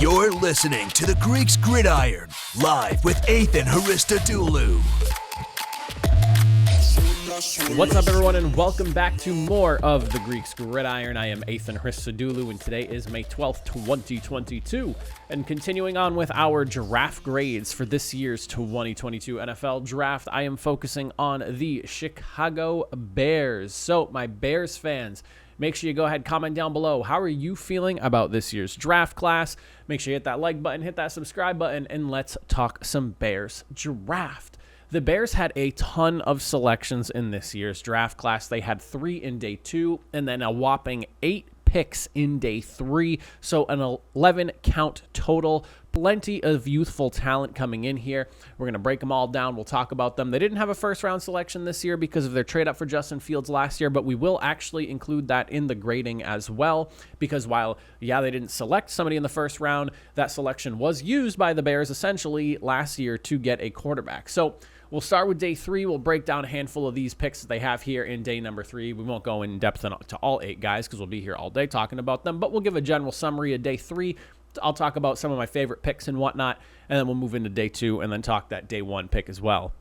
You're listening to the Greeks Gridiron, live with Ethan Haristodoulou. What's up, everyone, and welcome back to more of the Greeks Gridiron. I am Ethan Haristodoulou, and today is May 12th, 2022. And continuing on with our draft grades for this year's 2022 NFL Draft, I am focusing on the Chicago Bears. So, my Bears fans, make sure you go ahead, comment down below. How are you feeling about this year's draft class? Make sure you hit that like button, hit that subscribe button, and let's talk some Bears draft. The Bears had a ton of selections in this year's draft class. They had 3 in day 2 and then a whopping 8 picks in day 3. So an 11 count total. Plenty of youthful talent coming in here. We're going to break them all down. We'll talk about them. They didn't have a first round selection this year because of their trade up for Justin Fields last year, but we will actually include that in the grading as well, because while, they didn't select somebody in the first round, that selection was used by the Bears essentially last year to get a quarterback. So we'll start with day 3. We'll break down a handful of these picks that they have here in day number 3. We won't go in depth to all 8 guys because we'll be here all day talking about them, but we'll give a general summary of day 3. I'll talk about some of my favorite picks and whatnot, and then we'll move into day 2 and then talk that day 1 pick as well.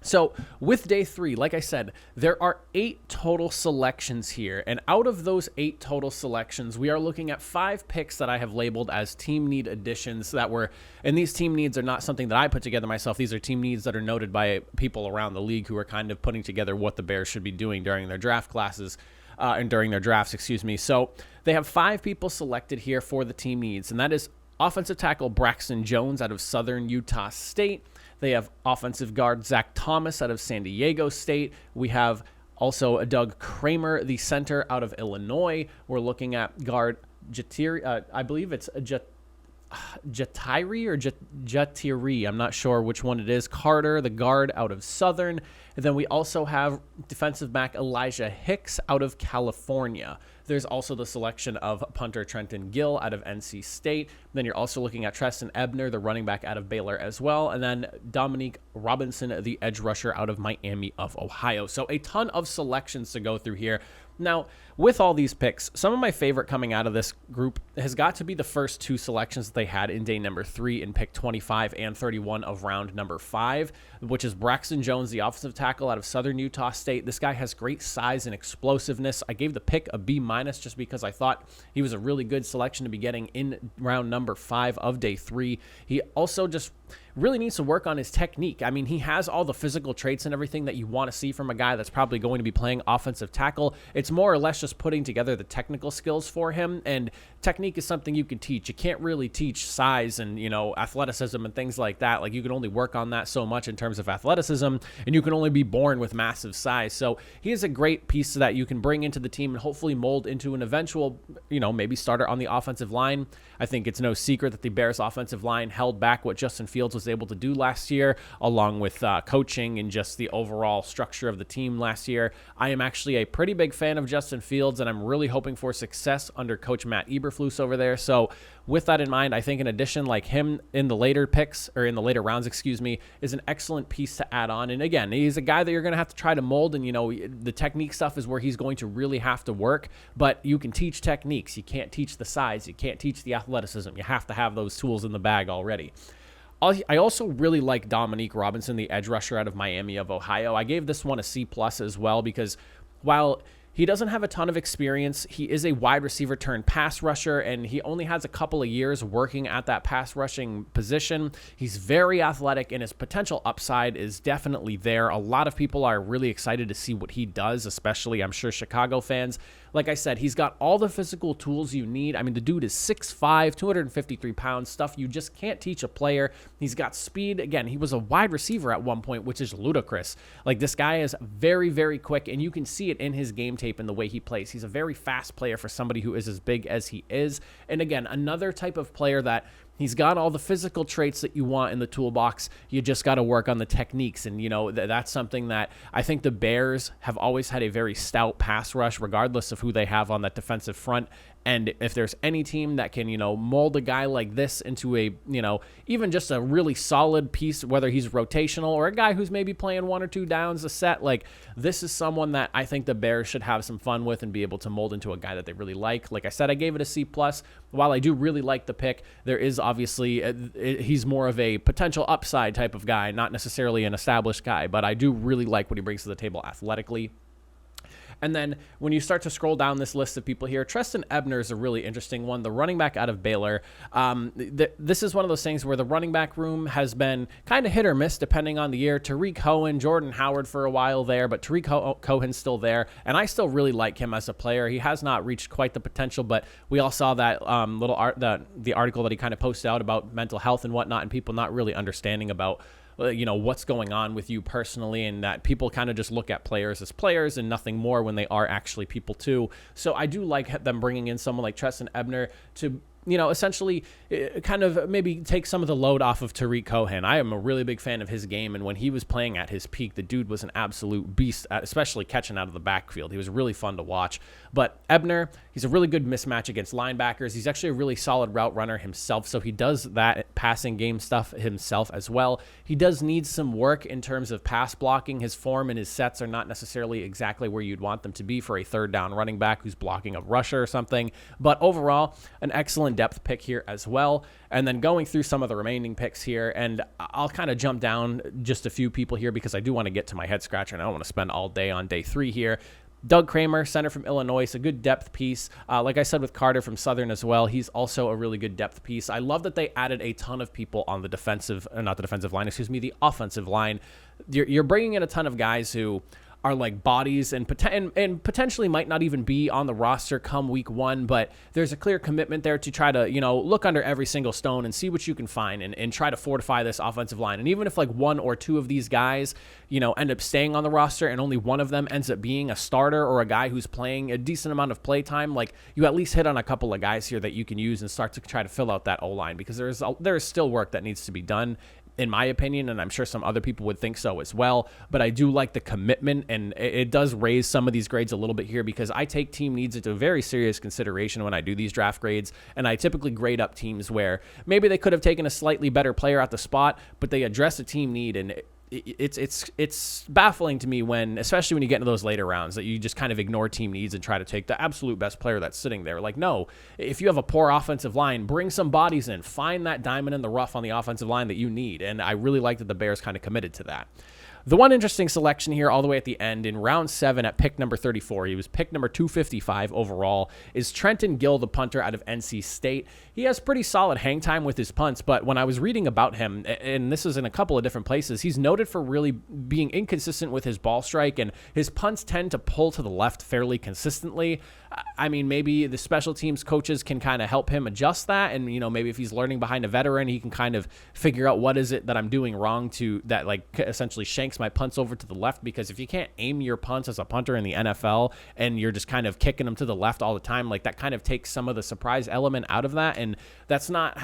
So with day 3, like I said, there are 8 total selections here. And out of those 8 total selections, we are looking at 5 picks that I have labeled as team need additions and these team needs are not something that I put together myself. These are team needs that are noted by people around the league who are kind of putting together what the Bears should be doing during their draft classes. And during their drafts, So they have 5 people selected here for the team needs, and that is offensive tackle Braxton Jones out of Southern Utah State. They have offensive guard Zach Thomas out of San Diego State. We have also a Doug Kramer, the center out of Illinois. We're looking at guard Jatiri, I believe it's Jatiri or Jatiri. I'm not sure which one it is. Carter, the guard out of Southern. And then we also have defensive back Elijah Hicks out of California. There's also the selection of punter Trenton Gill out of NC State. Then you're also looking at Treston Ebner, the running back out of Baylor as well. And then Dominique Robinson, the edge rusher out of Miami of Ohio. So a ton of selections to go through here. Now, with all these picks, some of my favorite coming out of this group has got to be the first 2 selections that they had in day number 3 in pick 25 and 31 of round number 5, which is Braxton Jones, the offensive tackle out of Southern Utah State. This guy has great size and explosiveness. I gave the pick a B- just because I thought he was a really good selection to be getting in round number 5 of day 3. He also just really needs to work on his technique. I mean, he has all the physical traits and everything that you want to see from a guy that's probably going to be playing offensive tackle. It's more or less just putting together the technical skills for him, and technique is something you can teach. You can't really teach size and, athleticism and things like that. Like, you can only work on that so much in terms of athleticism, and you can only be born with massive size. So he is a great piece that you can bring into the team and hopefully mold into an eventual, maybe starter on the offensive line. I think it's no secret that the Bears offensive line held back what Justin Fields was able to do last year, along with coaching and just the overall structure of the team last year. I am actually a pretty big fan of Justin Fields, and I'm really hoping for success under Coach Matt Eberflus over there. So with that in mind, I think an addition like him in the later picks, or in the later rounds, is an excellent piece to add on. And again, he's a guy that you're going to have to try to mold, and the technique stuff is where he's going to really have to work, but you can teach techniques. You can't teach the size. You can't teach the athleticism. You have to have those tools in the bag already. I also really like Dominique Robinson, the edge rusher out of Miami of Ohio. I gave this one a C+ as well, because while he doesn't have a ton of experience, he is a wide receiver turned pass rusher, and he only has a couple of years working at that pass rushing position. He's very athletic, and his potential upside is definitely there. A lot of people are really excited to see what he does, especially, I'm sure, Chicago fans. Like I said, he's got all the physical tools you need. I mean, the dude is 6'5", 253 pounds, stuff you just can't teach a player. He's got speed. Again, he was a wide receiver at one point, which is ludicrous. Like, this guy is very, very quick, and you can see it in his game tape and the way he plays. He's a very fast player for somebody who is as big as he is. And again, another type of player that he's got all the physical traits that you want in the toolbox. You just got to work on the techniques. And, that's something that I think the Bears have always had a very stout pass rush, regardless of who they have on that defensive front. And if there's any team that can, mold a guy like this into a, even just a really solid piece, whether he's rotational or a guy who's maybe playing 1 or 2 downs a set, like this is someone that I think the Bears should have some fun with and be able to mold into a guy that they really like. Like I said, I gave it a C+. While I do really like the pick, there is obviously, he's more of a potential upside type of guy, not necessarily an established guy, but I do really like what he brings to the table athletically. And then when you start to scroll down this list of people here, Trestan Ebner is a really interesting one, the running back out of Baylor. This is one of those things where the running back room has been kind of hit or miss depending on the year. Tariq Cohen, Jordan Howard for a while there, but Tariq Cohen's still there, and I still really like him as a player. He has not reached quite the potential, but we all saw that the article that he kind of posted out about mental health and whatnot, and people not really understanding about what's going on with you personally, and that people kind of just look at players as players and nothing more when they are actually people too. So I do like them bringing in someone like Trestan Ebner to essentially kind of maybe take some of the load off of Tariq Cohen. I am a really big fan of his game, and when he was playing at his peak, the dude was an absolute beast, especially catching out of the backfield. He was really fun to watch. But Ebner, he's a really good mismatch against linebackers. He's actually a really solid route runner himself, so he does that passing game stuff himself as well. He does need some work in terms of pass blocking. His form and his sets are not necessarily exactly where you'd want them to be for a third down running back who's blocking a rusher or something. But overall, an excellent depth pick here as well. And then going through some of the remaining picks here, and I'll kind of jump down just a few people here because I do want to get to my head scratcher and I don't want to spend all day on day 3 here. Doug Kramer, center from Illinois, is a good depth piece. Like I said with Carter from Southern as well, he's also a really good depth piece. I love that they added a ton of people on the the offensive line. You're bringing in a ton of guys who are like bodies and potentially might not even be on the roster come week 1, but there's a clear commitment there to try to, look under every single stone and see what you can find and try to fortify this offensive line. And even if like 1 or 2 of these guys, end up staying on the roster and only one of them ends up being a starter or a guy who's playing a decent amount of play time, like you at least hit on a couple of guys here that you can use and start to try to fill out that O-line, because there is still work that needs to be done, in my opinion, and I'm sure some other people would think so as well. But I do like the commitment, and it does raise some of these grades a little bit here because I take team needs into very serious consideration when I do these draft grades, and I typically grade up teams where maybe they could have taken a slightly better player at the spot, but they address a team need, and it's baffling to me when, especially when you get into those later rounds, that you just kind of ignore team needs and try to take the absolute best player that's sitting there. Like, no, if you have a poor offensive line, bring some bodies in, find that diamond in the rough on the offensive line that you need. And I really like that the Bears kind of committed to that. The one interesting selection here all the way at the end in round 7 at pick number 34, he was pick number 255 overall, is Trenton Gill, the punter out of NC State. He has pretty solid hang time with his punts, but when I was reading about him, and this is in a couple of different places, he's noted for really being inconsistent with his ball strike, and his punts tend to pull to the left fairly consistently. I mean, maybe the special teams coaches can kind of help him adjust that, and maybe if he's learning behind a veteran, he can kind of figure out what is it that I'm doing wrong to that like essentially shanks my punts over to the left, because if you can't aim your punts as a punter in the NFL and you're just kind of kicking them to the left all the time, like that kind of takes some of the surprise element out of that, and that's not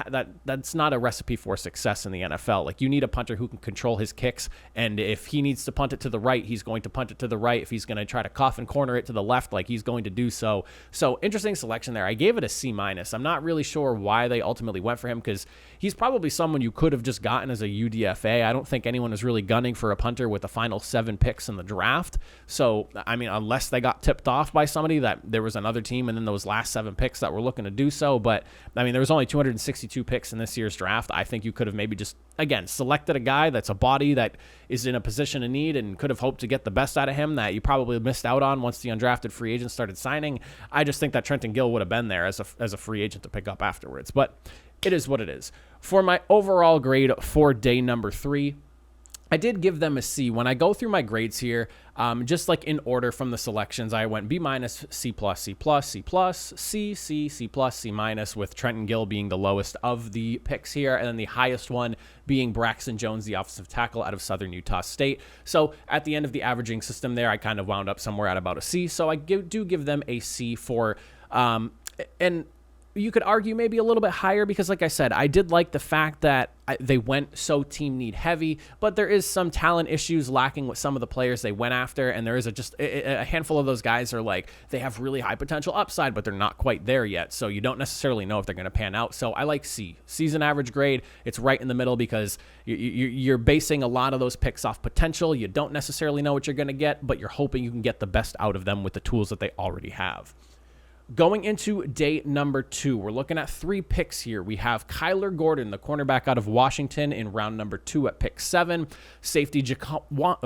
a recipe for success in the NFL. Like, you need a punter who can control his kicks, and if he needs to punt it to the right, he's going to punt it to the right. If he's going to try to coffin corner it to the left, like he's going to do so. So interesting selection there. I gave it a C-. I'm not really sure why they ultimately went for him, because he's probably someone you could have just gotten as a UDFA. I don't think anyone is really gunning for a punter with the final 7 picks in the draft. So, I mean, unless they got tipped off by somebody that there was another team and then those last 7 picks that were looking to do so. But, I mean, there was only 262 picks in this year's draft. I think you could have maybe just, again, selected a guy that's a body that is in a position of need and could have hoped to get the best out of him that you probably missed out on once the undrafted free agents started signing. I just think that Trenton Gill would have been there as a free agent to pick up afterwards. But it is what it is. For my overall grade for day number 3, I did give them a C. When I go through my grades here, just like in order from the selections, I went B-, C+, C+, C+, C, C, C+, C-, with Trenton Gill being the lowest of the picks here, and then the highest one being Braxton Jones, the offensive tackle out of Southern Utah State. So at the end of the averaging system there, I kind of wound up somewhere at about a C. So I do give them a C for, and you could argue maybe a little bit higher because, like I said, I did like the fact that they went so team need heavy, but there is some talent issues lacking with some of the players they went after, and there is just a handful of those guys are like, they have really high potential upside, but they're not quite there yet, so you don't necessarily know if they're going to pan out. So I like C. Season average grade, it's right in the middle because you're basing a lot of those picks off potential. You don't necessarily know what you're going to get, but you're hoping you can get the best out of them with the tools that they already have. Going into day number 2, we're looking at 3 picks here. We have Kyler Gordon, the cornerback out of Washington, in round number 2 at pick 7. Safety Jaquan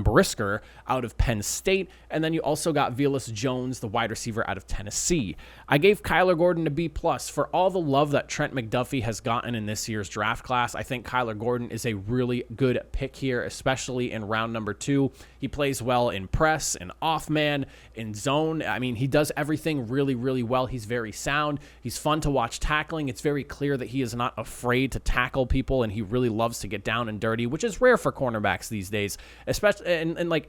Brisker out of Penn State. And then you also got Velus Jones, the wide receiver out of Tennessee. I gave Kyler Gordon a B+ for all the love that Trent McDuffie has gotten in this year's draft class. I think Kyler Gordon is a really good pick here, especially in round number 2. He plays well in press, in off man, in zone. I mean, he does everything really, really well. He's very sound. He's fun to watch tackling. It's very clear that he is not afraid to tackle people, and he really loves to get down and dirty, which is rare for cornerbacks these days, especially and like,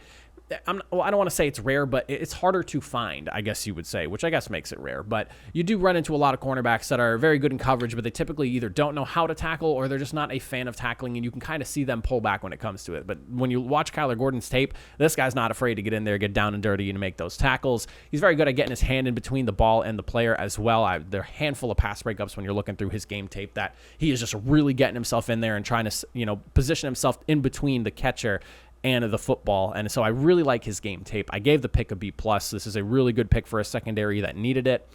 I don't want to say it's rare, but it's harder to find, I guess you would say, which I guess makes it rare. But you do run into a lot of cornerbacks that are very good in coverage, but they typically either don't know how to tackle or they're just not a fan of tackling, and you can kind of see them pull back when it comes to it. But when you watch Kyler Gordon's tape, this guy's not afraid to get in there, get down and dirty, and make those tackles. He's very good at getting his hand in between the ball and the player as well. There are a handful of pass breakups when you're looking through his game tape that he is just really getting himself in there and trying to, position himself in between the catcher and the football. And so I really like his game tape. I gave the pick a B+. This is a really good pick for a secondary that needed it.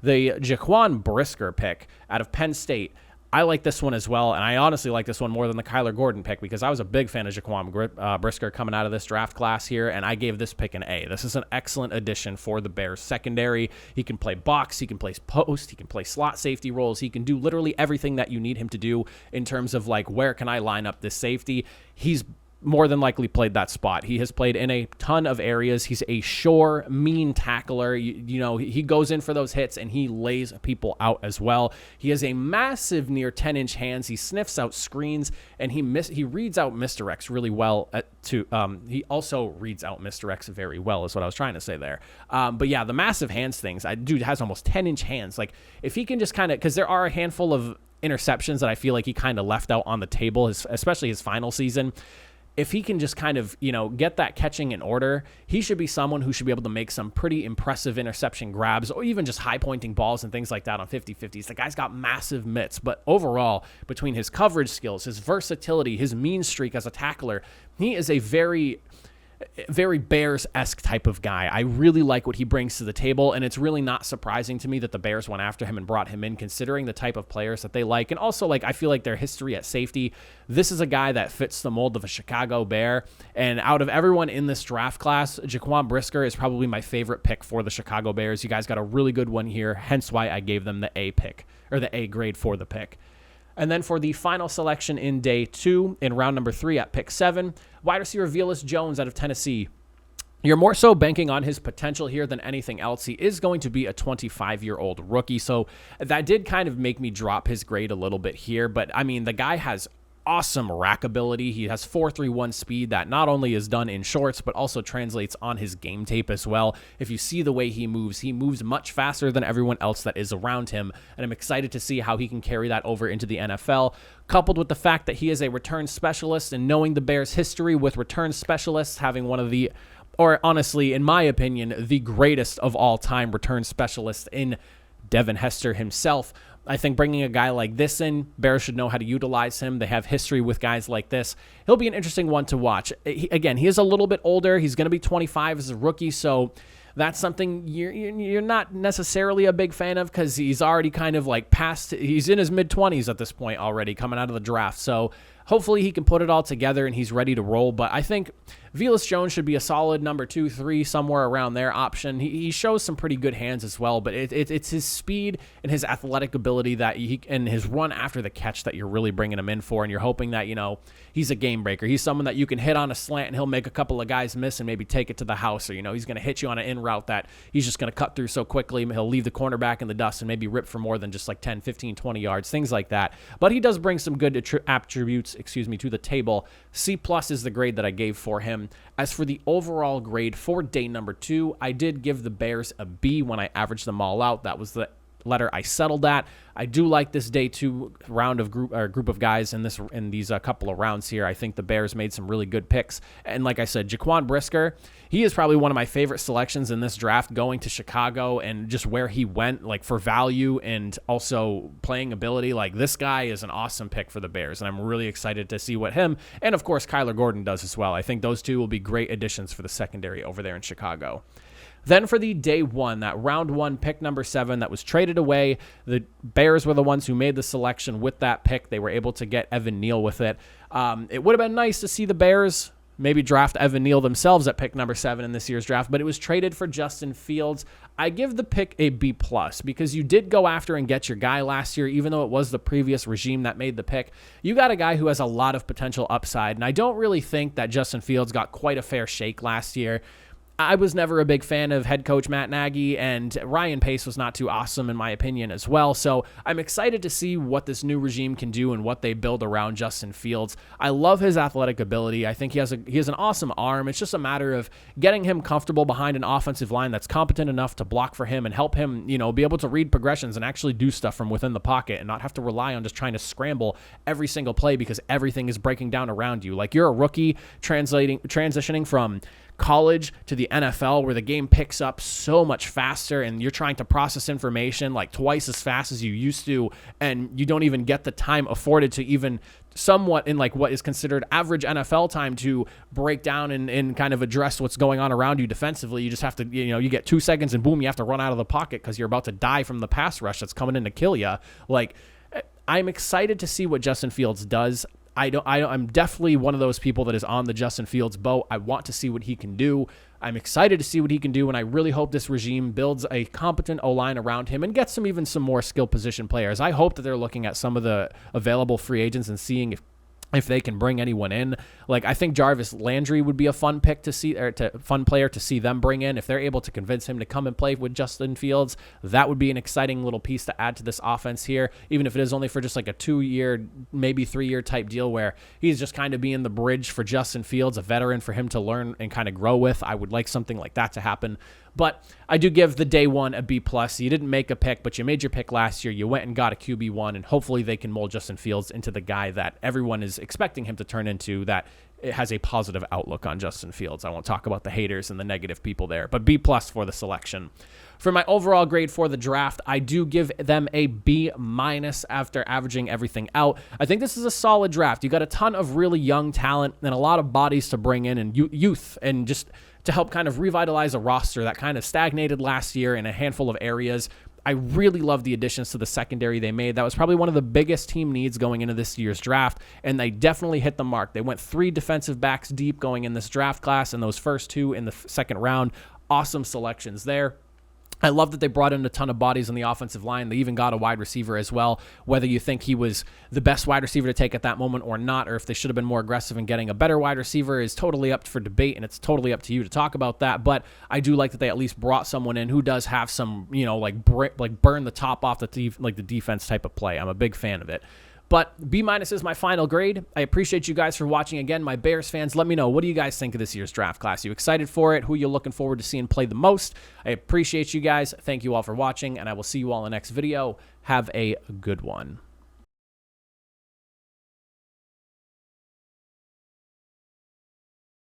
The Jaquan Brisker pick out of Penn State, I like this one as well, and I honestly like this one more than the Kyler Gordon pick because I was a big fan of Jaquan Brisker coming out of this draft class here, and I gave this pick an A. This is an excellent addition for the Bears secondary. He can play box, he can play post, he can play slot safety roles, he can do literally everything that you need him to do in terms of like, where can I line up this safety? He's more than likely played that spot. He has played in a ton of areas. He's a sure, mean tackler. He goes in for those hits and he lays people out as well. He has a massive near 10-inch hands. He sniffs out screens and he reads out misdirects really well. He also reads out misdirects very well is what I was trying to say there. But yeah, the massive hands things. Dude has almost 10-inch hands. Like if he can just kind of, because there are a handful of interceptions that I feel like he kind of left out on the table, especially his final season. If he can just kind of, get that catching in order, he should be someone who should be able to make some pretty impressive interception grabs or even just high-pointing balls and things like that on 50-50s. The guy's got massive mitts, but overall, between his coverage skills, his versatility, his mean streak as a tackler, he is a very Bears-esque type of guy. I really like what he brings to the table, and it's really not surprising to me that the Bears went after him and brought him in, considering the type of players that they like. And also, I feel like their history at safety, this is a guy that fits the mold of a Chicago Bear. And out of everyone in this draft class, Jaquan Brisker is probably my favorite pick for the Chicago Bears. You guys got a really good one here, hence why I gave them the A pick, or the A grade for the pick. And then for the final selection in day 2, in round number 3 at pick 7, wide receiver Velus Jones out of Tennessee. You're more so banking on his potential here than anything else. He is going to be a 25-year-old rookie, so that did kind of make me drop his grade a little bit here. But, I mean, the guy has awesome rack ability. He has 4.31 speed that not only is done in shorts, but also translates on his game tape as well. If you see the way he moves much faster than everyone else that is around him, and I'm excited to see how he can carry that over into the NFL, coupled with the fact that he is a return specialist, and knowing the Bears' history with return specialists having one of the, or honestly, in my opinion, the greatest of all time return specialists in Devin Hester himself. I think bringing a guy like this in, Bears should know how to utilize him. They have history with guys like this. He'll be an interesting one to watch. He is a little bit older. He's going to be 25 as a rookie, so that's something you're not necessarily a big fan of because he's already kind of he's in his mid-20s at this point already coming out of the draft. So hopefully he can put it all together and he's ready to roll. But I think Velus Jones should be a solid number 2, 3, somewhere around there option. He shows some pretty good hands as well, but it's his speed and his athletic ability and his run after the catch that you're really bringing him in for, and you're hoping that, he's a game breaker. He's someone that you can hit on a slant and he'll make a couple of guys miss and maybe take it to the house, or, he's going to hit you on an in route that he's just going to cut through so quickly. He'll leave the cornerback in the dust and maybe rip for more than just 10, 15, 20 yards, things like that. But he does bring some good attributes, to the table. C+ is the grade that I gave for him. As for the overall grade for day number 2, I did give the Bears a B when I averaged them all out. That was the letter I settled at. I do like this day 2 round of group of guys in these couple of rounds here. I think the Bears made some really good picks. And like I said, Jaquan Brisker, he is probably one of my favorite selections in this draft, going to Chicago and just where he went, like for value and also playing ability. Like, this guy is an awesome pick for the Bears, and I'm really excited to see what him and, of course, Kyler Gordon does as well. I think those two will be great additions for the secondary over there in Chicago. Then for the day 1, that round 1 pick number 7 that was traded away, the Bears were the ones who made the selection with that pick. They were able to get Evan Neal with it. It would have been nice to see the Bears maybe draft Evan Neal themselves at pick number 7 in this year's draft, but it was traded for Justin Fields. I give the pick a B+, because you did go after and get your guy last year, even though it was the previous regime that made the pick. You got a guy who has a lot of potential upside, and I don't really think that Justin Fields got quite a fair shake last year. I was never a big fan of head coach Matt Nagy, and Ryan Pace was not too awesome in my opinion as well. So I'm excited to see what this new regime can do and what they build around Justin Fields. I love his athletic ability. I think he has an awesome arm. It's just a matter of getting him comfortable behind an offensive line that's competent enough to block for him and help him, be able to read progressions and actually do stuff from within the pocket and not have to rely on just trying to scramble every single play because everything is breaking down around you. Like, you're a rookie transitioning from college to the NFL, where the game picks up so much faster and you're trying to process information like twice as fast as you used to, and you don't even get the time afforded to even somewhat in like what is considered average NFL time to break down and kind of address what's going on around you defensively. You just have to, you get 2 seconds and boom, you have to run out of the pocket because you're about to die from the pass rush that's coming in to kill you. Like, I'm excited to see what Justin Fields does. I'm definitely one of those people that is on the Justin Fields boat. I want to see what he can do. I'm excited to see what he can do, and I really hope this regime builds a competent O-line around him and gets even some more skill position players. I hope that they're looking at some of the available free agents and seeing if they can bring anyone in. Like, I think Jarvis Landry would be a fun pick to see, or fun player to see them bring in. If they're able to convince him to come and play with Justin Fields, that would be an exciting little piece to add to this offense here, even if it is only for just like a 2-year, maybe 3-year type deal where he's just kind of being the bridge for Justin Fields, a veteran for him to learn and kind of grow with. I would like something like that to happen. But I do give the day 1 a B+. You didn't make a pick, but you made your pick last year. You went and got a QB1, and hopefully they can mold Justin Fields into the guy that everyone is expecting him to turn into, that it has a positive outlook on Justin Fields. I won't talk about the haters and the negative people there, but B+ for the selection. For my overall grade for the draft, I do give them a B- after averaging everything out. I think this is a solid draft. You got a ton of really young talent and a lot of bodies to bring in, and youth, and just to help kind of revitalize a roster that kind of stagnated last year in a handful of areas. I really love the additions to the secondary they made. That was probably one of the biggest team needs going into this year's draft, and they definitely hit the mark. They went 3 defensive backs deep going in this draft class, and those first 2 in the second round. Awesome selections there. I love that they brought in a ton of bodies on the offensive line. They even got a wide receiver as well. Whether you think he was the best wide receiver to take at that moment or not, or if they should have been more aggressive in getting a better wide receiver, is totally up for debate, and it's totally up to you to talk about that. But I do like that they at least brought someone in who does have some, like burn the top off the defense type of play. I'm a big fan of it. But B- is my final grade. I appreciate you guys for watching. Again, my Bears fans, let me know, what do you guys think of this year's draft class? Are you excited for it? Who are you looking forward to seeing play the most? I appreciate you guys. Thank you all for watching, and I will see you all in the next video. Have a good one.